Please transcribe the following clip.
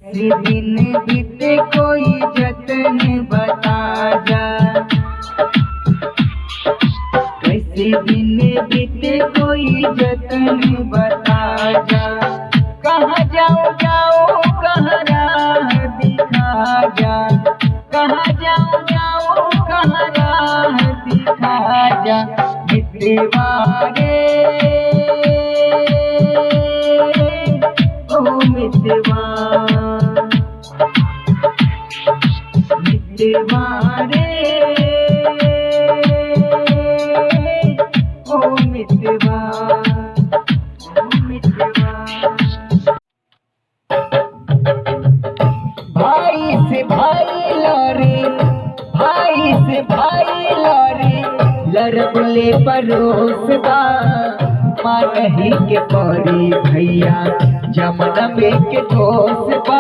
कैसे दिन बीते कोई जतन बता जा, कैसे दिन बीते कोई जतन बता जा। कहाँ जाऊँ जाऊँ कहाँ राह दिखा जा, कहाँ जाऊँ जाऊँ कहाँ राह दिखा जा। मितवा रे ओ मितवा, मितवा रे ओ मितवा, ओ मितवा। भाई से भाई लड़े, भाई से भाई लड़े, लड़बले परोसबा मानही के परी भैया जमन में के ठोसबा।